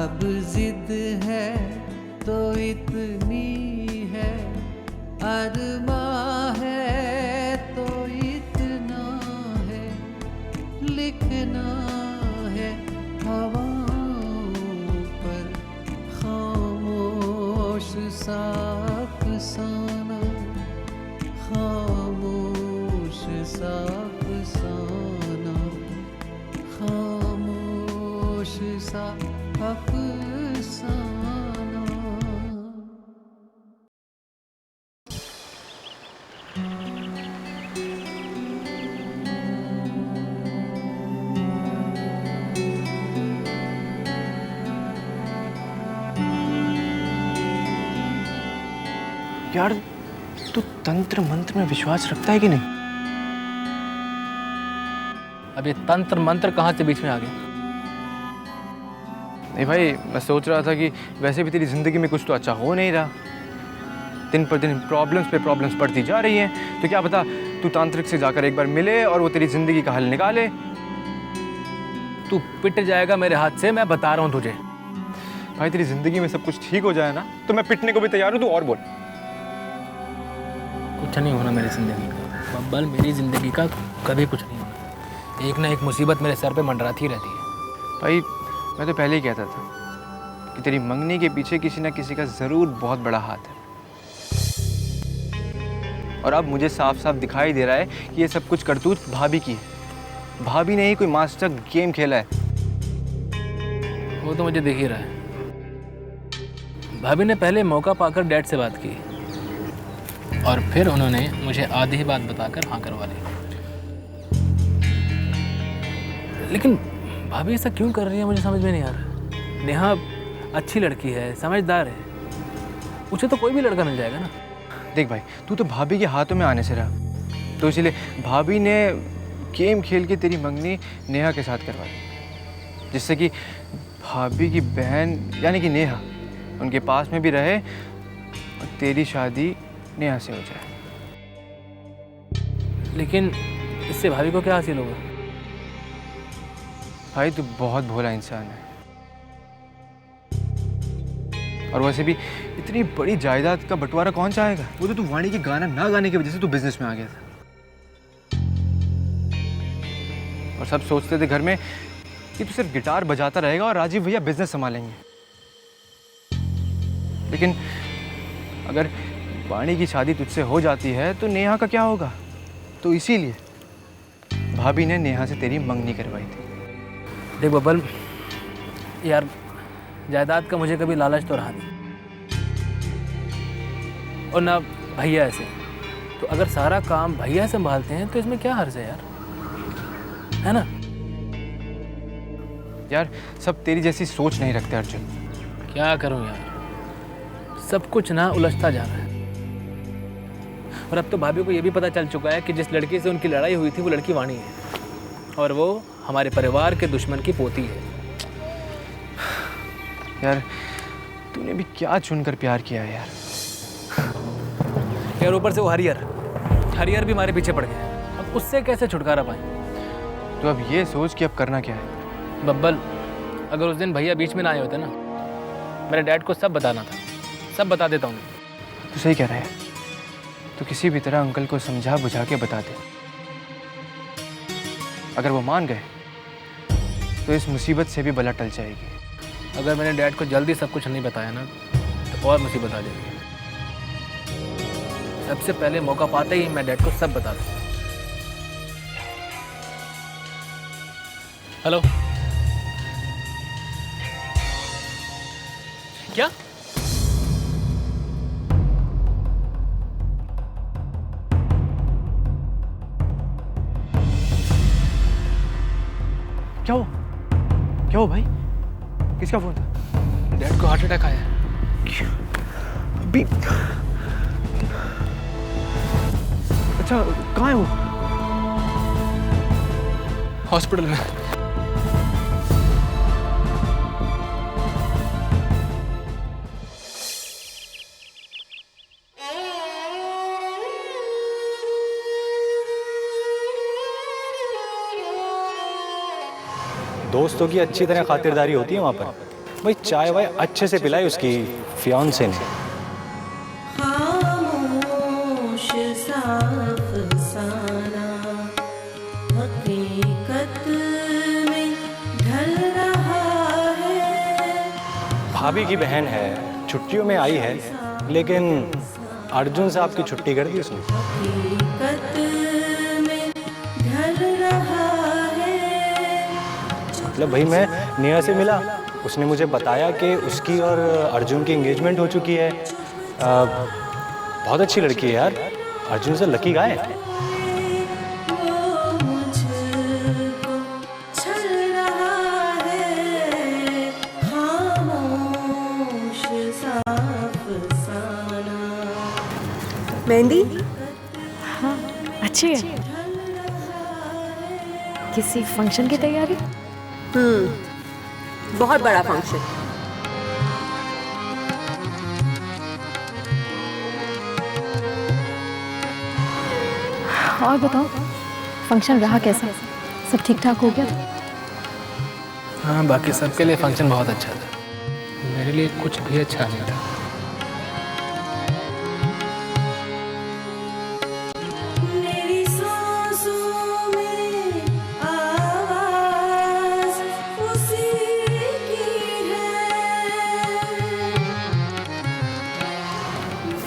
अब जिद है तो इतनी है, अरमा है तो इतना है, लिखना है हवाओं पर खामोश सा अफसाना, खामोश सा अफसाना, खामोश सा अफसाना। यार तू तंत्र मंत्र में विश्वास रखता है कि नहीं? अब ये तंत्र मंत्र कहाँ से बीच में आ गए? नहीं भाई, मैं सोच रहा था कि वैसे भी तेरी ज़िंदगी में कुछ तो अच्छा हो नहीं रहा, दिन पर दिन प्रॉब्लम्स पे प्रॉब्लम्स बढ़ती जा रही हैं, तो क्या पता तू तांत्रिक से जाकर एक बार मिले और वो तेरी ज़िंदगी का हल निकाले। तू पिट जाएगा मेरे हाथ से, मैं बता रहा हूँ तुझे। भाई तेरी ज़िंदगी में सब कुछ ठीक हो जाए ना तो मैं पिटने को भी तैयार हूँ, तू और बोल। कुछ नहीं होना मेरी ज़िंदगी का बब्बल, मेरी ज़िंदगी का कभी कुछ नहीं होना। एक ना एक मुसीबत मेरे सर पे मंडराती रहती है। भाई मैं तो पहले ही कहता था कि तेरी मंगनी के पीछे किसी ना किसी का ज़रूर बहुत बड़ा हाथ है, और अब मुझे साफ साफ दिखाई दे रहा है कि ये सब कुछ करतूत भाभी की है। भाभी ने ही कोई मास्टर गेम खेला है। वो तो मुझे दिख ही रहा है। भाभी ने पहले मौका पाकर डैड से बात की और फिर उन्होंने मुझे आधी ही बात बताकर हाँ करवा ली। लेकिन भाभी ऐसा क्यों कर रही है मुझे समझ में नहीं आ रहा। नेहा अच्छी लड़की है, समझदार है, उसे तो कोई भी लड़का मिल जाएगा ना। देख भाई, तू तो भाभी के हाथों में आने से रहा, तो इसलिए भाभी ने गेम खेल के तेरी मंगनी नेहा के साथ करवा दी, जिससे कि भाभी की बहन यानी कि नेहा उनके पास में भी रहे और तेरी शादी नेहा से हो जाए। लेकिन इससे भाभी को क्या हासिल होगा? भाई तू बहुत भोला इंसान है, और वैसे भी इतनी बड़ी जायदाद का बंटवारा कौन चाहेगा? वो तो तू वाणी के गाना ना गाने की वजह से तू बिजनेस में आ गया था, और सब सोचते थे घर में कि तू सिर्फ गिटार बजाता रहेगा और राजीव भैया बिजनेस संभालेंगे। लेकिन अगर वाणी की शादी तुझसे हो जाती है तो नेहा का क्या होगा? तो इसीलिए भाभी ने नेहा से तेरी मंगनी करवाई थी। देख बब्बल यार, जायदाद का मुझे कभी लालच तो रहा नहीं, और ना भैया ऐसे, तो अगर सारा काम भैया संभालते हैं तो इसमें क्या हर्ज है यार, है ना? यार सब तेरी जैसी सोच नहीं रखते अर्जुन। क्या करूं यार, सब कुछ ना उलझता जा रहा है। और अब तो भाभी को ये भी पता चल चुका है कि जिस लड़की से उनकी लड़ाई हुई थी वो लड़की वाणी है, और वो हमारे परिवार के दुश्मन की पोती है। यार तूने भी क्या चुनकर प्यार किया है यार। यार ऊपर से वो हरियर भी हमारे पीछे पड़ गया, अब उससे कैसे छुटकारा पाए? तो अब ये सोच कि अब करना क्या है। बब्बल, अगर उस दिन भैया बीच में ना आए होते ना, मेरे डैड को सब बताना था, सब बता देता हूँ। तू सही कह रहा है, तो किसी भी तरह अंकल को समझा बुझा के बता दे। अगर वो मान गए तो इस मुसीबत से भी बला टल जाएगी। अगर मैंने डैड को जल्दी सब कुछ नहीं बताया ना तो और मुसीबत आ जाएगी। सबसे पहले मौका पाते ही मैं डैड को सब बता दूँ। हेलो, क्या? क्या हो भाई? किसका फोन था? डैड को हार्ट अटैक आया है। अभी? अच्छा, कहाँ है वो? हॉस्पिटल में। दोस्तों की अच्छी तरह खातिरदारी होती है वहाँ पर। भाई चाय वाय अच्छे से पिलाई उसकी फियांसे ने। खामोश सा अफसाना हकीकत में ढल रहा है। भाभी की बहन है, छुट्टियों में आई है, लेकिन अर्जुन साहब की छुट्टी कर दी उसने। हकीकत में ढल रहा है। मतलब भाई मैं नेहा से मिला, उसने मुझे बताया कि उसकी और अर्जुन की एंगेजमेंट हो चुकी है। बहुत अच्छी लड़की है यार, अर्जुन से लकी गाय है। वो मुझको छल रहा है। खामोश सा अफसाना। मेहंदी हाँ अच्छी है। किसी फंक्शन की तैयारी? बहुत बड़ा फंक्शन। और बताओ फंक्शन रहा कैसा? सब ठीक ठाक हो गया? हाँ बाकी सबके लिए फंक्शन बहुत अच्छा था, मेरे लिए कुछ भी अच्छा नहीं था। मेरी सांसों में आवाज़ उसी की है।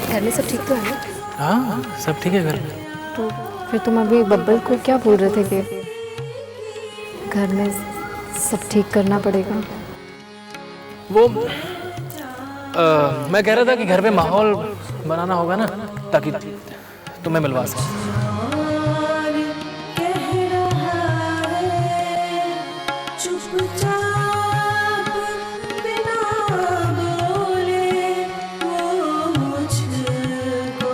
घर में सब ठीक तो है ना? हाँ सब ठीक है घर में। तो फिर तुम अभी बब्बल को क्या बोल रहे थे कि घर में सब ठीक करना पड़ेगा? वो मैं कह रहा था कि घर में माहौल बनाना होगा ना, ताकि तुम्हें मिलवा सकूं। और कह रहा है चुपचाप बिना बोले। वो मुझको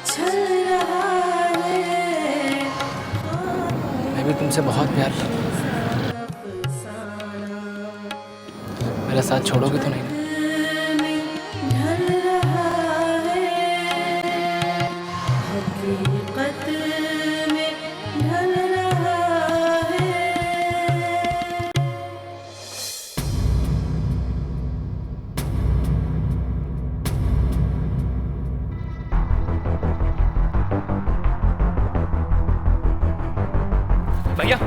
छल रहा है। मैं भी तुमसे बहुत प्यार करता हूँ। मेरा साथ छोड़ोगे तो नहीं ना? ढल रहा है। हकीकत में ढल रहा है। भैया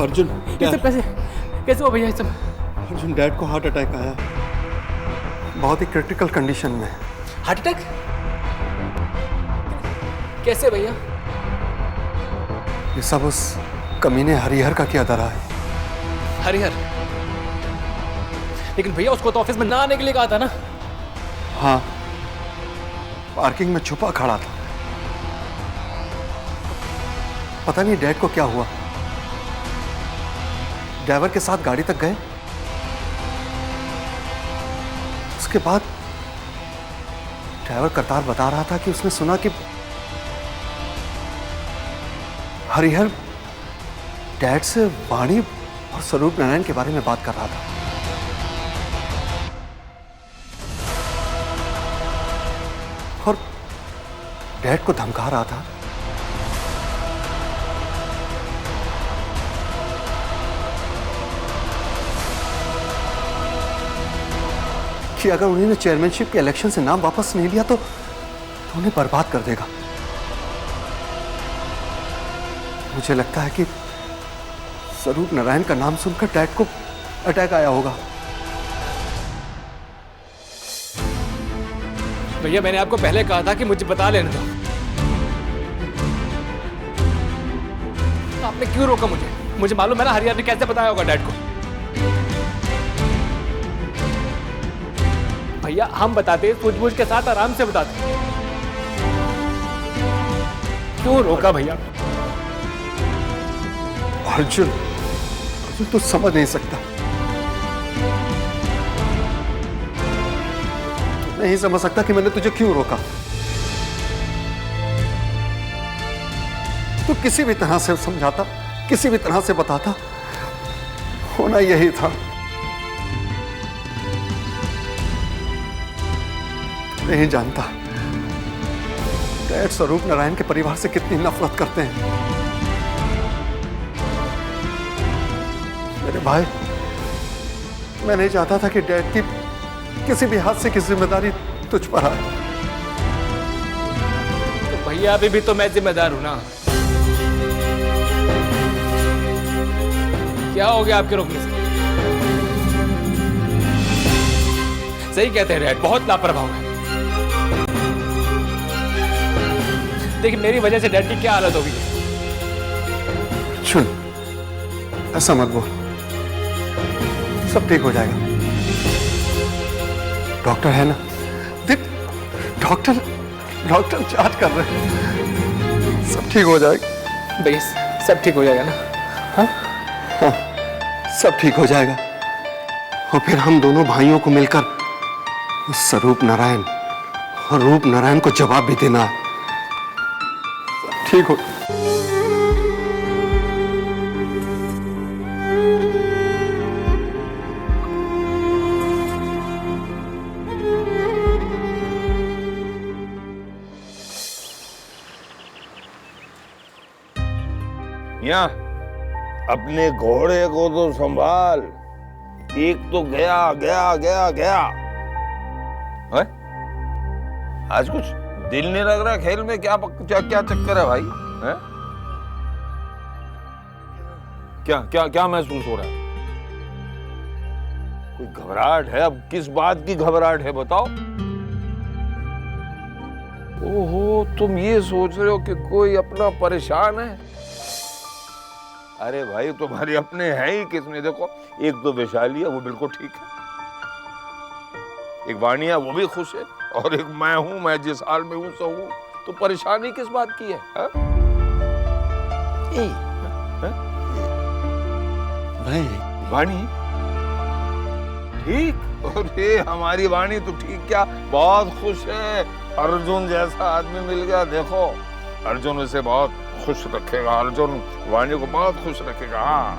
अर्जुन ये सब कैसे कैसे हो भैया ये सब? अर्जुन डैड को हार्ट अटैक आया, बहुत ही क्रिटिकल कंडीशन में। Heart attack? कैसे भैया? ये सब उस कमीने हरिहर का किया धरा है। हरिहर? लेकिन भैया उसको तो ऑफिस में ना आने के लिए कहा था ना? हाँ, पार्किंग में छुपा खड़ा था। पता नहीं डैड को क्या हुआ। ड्राइवर के साथ गाड़ी तक गए, उसके बाद ड्राइवर करतार बता रहा था कि उसने सुना कि हरिहर डैड से वाणी और स्वरूप नारायण के बारे में बात कर रहा था। और डैड को धमका रहा था कि अगर उन्होंने चेयरमैनशिप के इलेक्शन से नाम वापस नहीं लिया तो उन्हें बर्बाद कर देगा। मुझे लगता है कि स्वरूप नारायण का नाम सुनकर डैड को अटैक आया होगा। भैया मैंने आपको पहले कहा था कि मुझे बता लेने दो, तो आपने क्यों रोका मुझे? मुझे मालूम है ना हरियाणा ने कैसे बताया होगा डैड को। भैया हम बताते, सूझबूझ के साथ आराम से बताते, क्यों रोका भैया? अर्जुन, अर्जुन तू समझ नहीं सकता, तू नहीं समझ सकता कि मैंने तुझे क्यों रोका। तू किसी भी तरह से समझाता, किसी भी तरह से बताता, होना यही था। नहीं जानता डैड स्वरूप नारायण के परिवार से कितनी नफरत करते हैं। मेरे भाई मैं नहीं चाहता था कि डैड की किसी भी हादसे की जिम्मेदारी तुझ पर आए। तो भैया अभी भी तो मैं जिम्मेदार हूं ना। क्या हो गया आपके रोकने से? सही कहते हैं डैड, बहुत लापरवाह है। देखिए मेरी वजह से डैड की क्या हालत होगी। सुन, ऐसा मत बोल, सब ठीक हो जाएगा। डॉक्टर है ना, देख डॉक्टर जांच कर रहे हैं, सब ठीक हो जाएगा। भैया सब ठीक हो जाएगा ना? हाँ, सब ठीक हो जाएगा। और फिर हम दोनों भाइयों को मिलकर उस स्वरूप नारायण और रूप नारायण को जवाब भी देना है। सब ठीक हो। यहाँ अपने घोड़े को तो संभाल, एक तो गया गया गया गया। है? आज कुछ दिल नहीं लग रहा खेल में, क्या चक्कर है भाई? है? क्या महसूस हो रहा है? कोई घबराहट है? अब किस बात की घबराहट है बताओ? ओहो, तुम ये सोच रहे हो कि कोई अपना परेशान है? अरे भाई तुम्हारे अपने हैं ही किसने? देखो, एक तो वैशाली है, वो बिल्कुल ठीक है, एक वाणी है, वो भी खुश है, और एक मैं हूं, मैं जिस हाल में हूं सो हूं। तो परेशानी किस बात की है? वाणी ठीक, और ये हमारी वाणी तो ठीक क्या, बहुत खुश है। अर्जुन जैसा आदमी मिल गया। देखो, अर्जुन उसे बहुत खुश रखेगा, अर्जुन वाणी को बहुत खुश रखेगा। हाँ,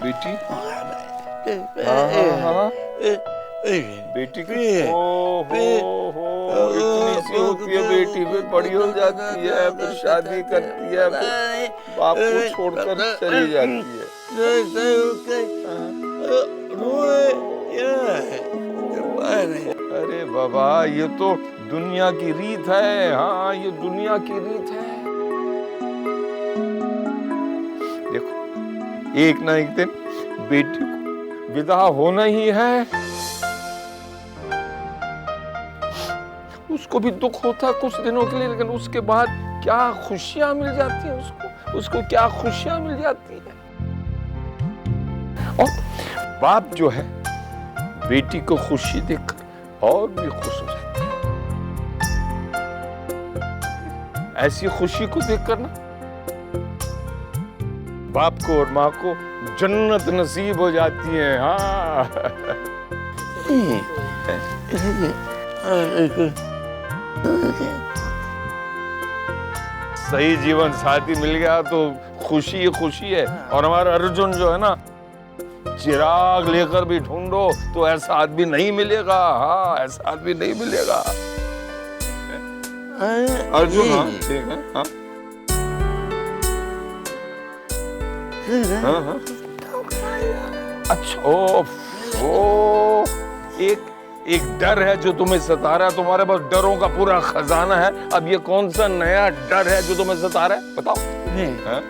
बेटी बेटी इतनी सी होती है बेटी, फिर बड़ी हो जाती है, फिर शादी करती है, फिर बाप को छोड़कर चली जाती है। अरे बाबा, ये तो दुनिया की रीत है। हाँ, ये दुनिया की रीत है। देखो, एक ना एक दिन बेटी को विदा होना ही है। उसको भी दुख होता है कुछ दिनों के लिए, लेकिन उसके बाद क्या खुशियां मिल जाती हैं उसको क्या खुशियां मिल जाती है। और बाप जो है बेटी को खुशी देखकर और भी खुश हो जाता है। ऐसी खुशी को देखकर ना बाप को और माँ को जन्नत नसीब हो जाती है। हाँ, सही जीवन साथी मिल गया तो खुशी ही खुशी है। और हमारा अर्जुन जो है ना, चिराग लेकर भी ढूंढो तो ऐसा आदमी नहीं मिलेगा। हाँ, ऐसा आदमी नहीं मिलेगा। अर्जुन, हाँ ठीक है। हाँ हाँ, अच्छा, ओ ओ, एक डर है जो तुम्हें सता रहा है। तुम्हारे पास डरों का पूरा खजाना है। अब ये कौन सा नया डर है जो तुम्हें सता रहा है, बताओ। हाँ?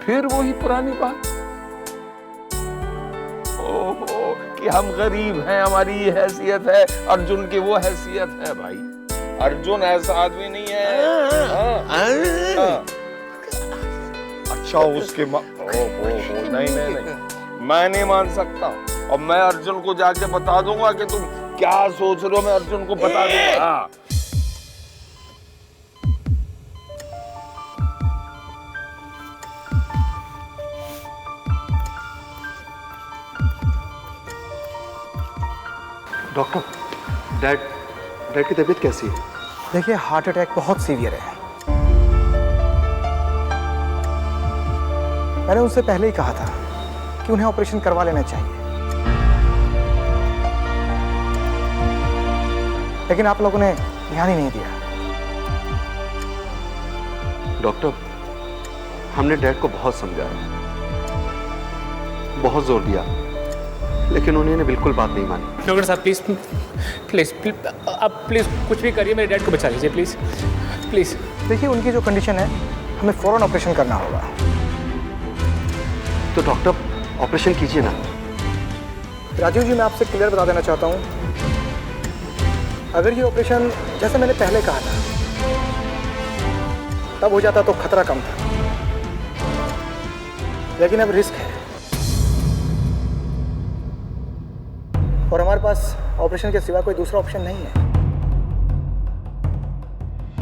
फिर वही पुरानी बात। ओहो, कि हम गरीब हैं, हमारी ये हैसियत है। अर्जुन की वो हैसियत है भाई। अर्जुन ऐसा आदमी नहीं है। हाँ। अच्छा उसके नहीं, मैं नहीं मान सकता। और मैं अर्जुन को जाके बता दूंगा कि तुम क्या सोच रहे हो। मैं अर्जुन को बता दूंगा। डॉक्टर, डैड की तबीयत कैसी है? देखिए, हार्ट अटैक बहुत सीवियर है। मैंने उनसे पहले ही कहा था कि उन्हें ऑपरेशन करवा लेना चाहिए, लेकिन आप लोगों ने ध्यान ही नहीं दिया। डॉक्टर, हमने डैड को बहुत समझाया, बहुत जोर दिया, लेकिन उन्होंने बिल्कुल बात नहीं मानी। डॉक्टर साहब प्लीज प्लीज प्लीज आप प्लीज कुछ भी करिए, मेरे डैड को बचा लीजिए प्लीज प्लीज। देखिए, उनकी जो कंडीशन है, हमें फौरन ऑपरेशन करना होगा। तो डॉक्टर ऑपरेशन कीजिए ना। राजीव जी, मैं आपसे क्लियर बता देना चाहता हूँ, अगर ये ऑपरेशन जैसे मैंने पहले कहा था तब हो जाता तो खतरा कम था, लेकिन अब रिस्क है और हमारे पास ऑपरेशन के सिवा कोई दूसरा ऑप्शन नहीं है,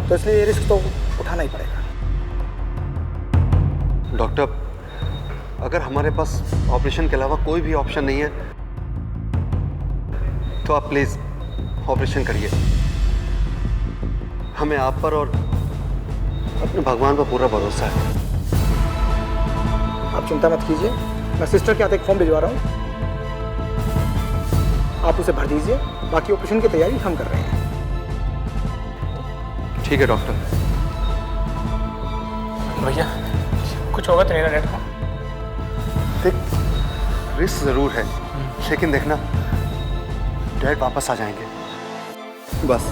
तो इसलिए ये रिस्क तो उठाना ही पड़ेगा। डॉक्टर, अगर हमारे पास ऑपरेशन के अलावा कोई भी ऑप्शन नहीं है तो आप प्लीज ऑपरेशन करिए। हमें आप पर और अपने भगवान पर पूरा भरोसा है। आप चिंता मत कीजिए, मैं सिस्टर के हाथ एक फॉर्म भिजवा रहा हूँ, आप उसे भर दीजिए। बाकी ऑपरेशन की तैयारी हम कर रहे हैं। ठीक है डॉक्टर। भैया कुछ होगा तो नहीं ना डैड को? देख, रिस्क जरूर है, लेकिन देखना डैड वापस आ जाएंगे। बस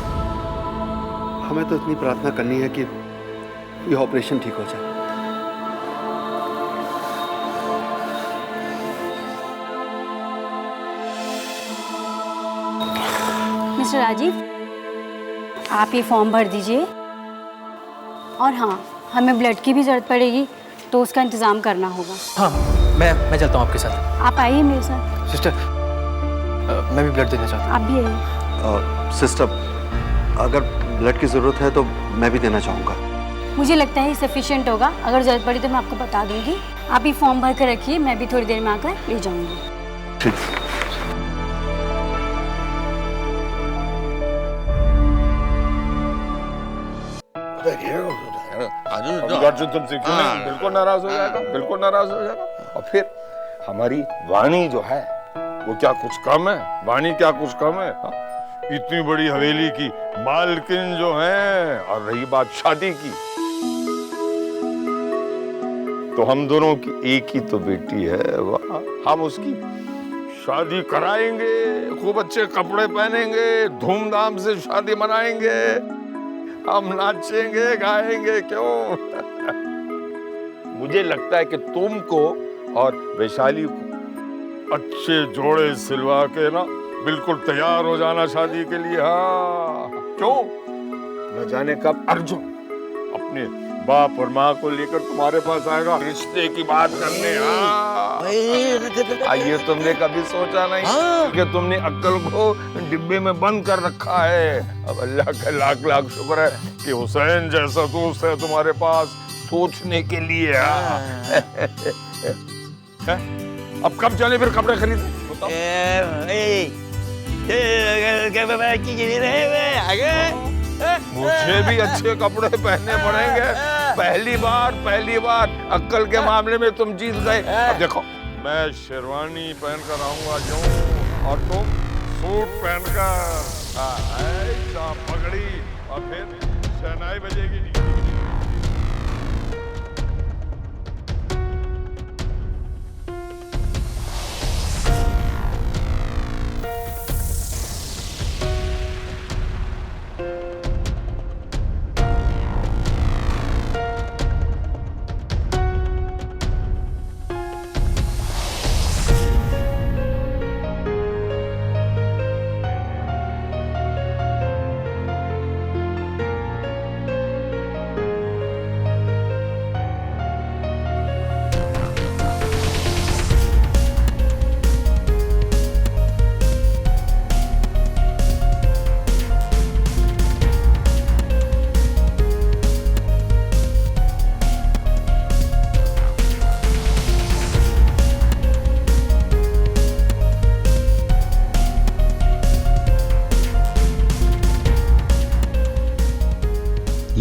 हमें तो इतनी प्रार्थना करनी है कि ये ऑपरेशन ठीक हो जाए। मिस्टर राजीव, आप ये फॉर्म भर दीजिए। और हाँ, हमें ब्लड की भी ज़रूरत पड़ेगी, तो उसका इंतज़ाम करना होगा। हाँ, मैं चलता हूँ आपके साथ। आप आइए मेरे साथ। सिस्टर, मैं भी ब्लड देना चाहता हूँ। आप भी आइए। सिस्टर, अगर ब्लड की ज़रूरत है तो मैं भी देना चाहूँगा। मुझे लगता है सफिशिएंट होगा। अगर ज़रूरत पड़ी तो मैं आपको बता दूँगी। आप ये फॉर्म भर कर रखिए, मैं भी थोड़ी देर में आकर ले जाऊँगी। ठीक। अर्जुन तुमसे क्यों नहीं? बिल्कुल नाराज हो जाएगा, बिल्कुल नाराज हो जाएगा। और फिर हमारी वाणी जो है वो क्या कुछ कम है? वाणी क्या कुछ कम है? हा? इतनी बड़ी हवेली की मालकिन जो है। और रही बात शादी की, तो हम दोनों की एक ही तो बेटी है। वाह, हम उसकी शादी कराएंगे, खूब अच्छे कपड़े पहनेंगे, धूमधाम से शादी मनाएंगे, हम नाचेंगे गाएंगे। क्यों? मुझे लगता है कि तुमको और वैशाली को अच्छे जोड़े सिलवा के ना बिल्कुल तैयार हो जाना शादी के लिए। हाँ, क्यों? न जाने कब अर्जुन अपने बाप और माँ को लेकर तुम्हारे पास आएगा रिश्ते की बात करने। हाँ, ये तुमने कभी सोचा नहीं कि तुमने अक्ल को डिब्बे में बंद कर रखा है। अब अल्लाह का लाख लाख शुक्र है कि हुसैन जैसा दोस्त है तुम्हारे पास सोचने के लिए। अब कब चले फिर कपड़े खरीदने? मुझे भी अच्छे कपड़े पहनने पड़ेंगे। पहली बार अक्ल के मामले में तुम जीत गए। अब देखो, मैं शेरवानी पहनकर आऊंगा जो, और तुम सूट पहनकर पगड़ी, और फिर शहनाई बजेगी।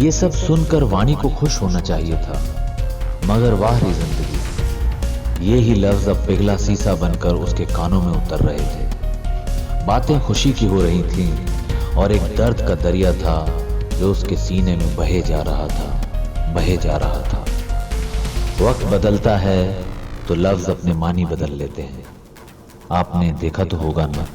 ये सब सुनकर वाणी को खुश होना चाहिए था, मगर वाह रे जिंदगी, ये ही लफ्ज अब पिघला सीसा बनकर उसके कानों में उतर रहे थे। बातें खुशी की हो रही थीं और एक दर्द का दरिया था जो उसके सीने में बहे जा रहा था। वक्त बदलता है तो लफ्ज अपने मानी बदल लेते हैं। आपने देखा तो होगा ना।